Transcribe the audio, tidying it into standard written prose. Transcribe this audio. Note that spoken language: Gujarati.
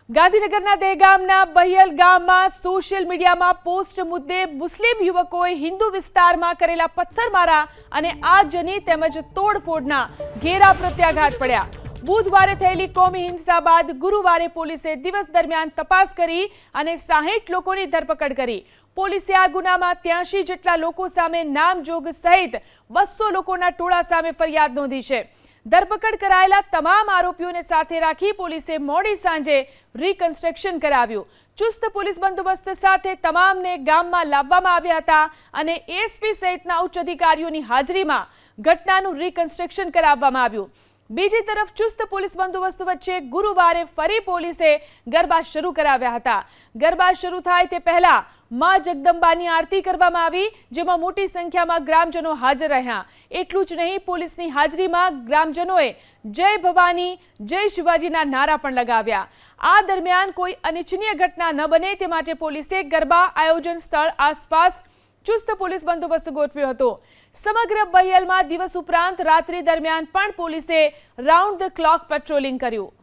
ગાંધીનગરના દહેગામના બહિયલ ગામમાં સોશિયલ મીડિયામાં પોસ્ટ મુદ્દે મુસ્લિમ યુવકોએ હિન્દુ વિસ્તારમાં કરેલા પથ્થરમારા અને આગજની તેમજ તોડફોડના ઘેરા પ્રત્યાઘાત પડ્યા। બુધવારે થયેલી કોમી હિંસા બાદ ગુરુવારે પોલીસે દિવસ દરમિયાન તપાસ કરી અને 60 લોકોની ધરપકડ કરી। પોલીસે આ ગુનામાં 83 જેટલા લોકો સામે નામજોગ સહિત 200 લોકોના ટોળા સામે ફરિયાદ નોંધી છે। ધરપકડ કરાયેલા તમામ આરોપીઓને સાથે રાખી પોલીસે મોડી સાંજે રિકન્સ્ટ્રક્શન કરાવ્યું। ચુસ્ત પોલીસ બંદોબસ્ત સાથે તમામને ગામમાં લાવવામાં આવ્યા હતા અને એસપી સહિતના ઉચ્ચ અધિકારીઓની હાજરીમાં ઘટનાનું રિકન્સ્ટ્રક્શન કરાવવામાં આવ્યું। બીજી તરફ ચુસ્ત પોલીસ બંદોબસ્ત વચ્ચે ગુરુવારે ફરી પોલીસે ગરબા શરૂ કરાવ્યા હતા। ગરબા શરૂ થાય તે પહેલા માં જગદંબાની આરતી કરવામાં આવી, જેમાં મોટી સંખ્યામાં ગ્રામજનો હાજર રહ્યા। એટલું જ નહીં, પોલીસની હાજરીમાં ગ્રામજનોએ જય ભવાની, જય શિવાજીના નારા પણ લગાવ્યા। આ દરમિયાન કોઈ અનિચ્છનીય ઘટના ન બને તે માટે પોલીસે ગરબા આયોજન સ્થળ આસપાસ ચુસ્ત પોલીસ બંદોબસ્ત ગોઠવ્યો હતો। સમગ્ર બહિયલમાં દિવસ ઉપરાંત રાત્રિ દરમિયાન પણ પોલીસે રાઉન્ડ ધ ક્લોક પેટ્રોલિંગ કર્યું।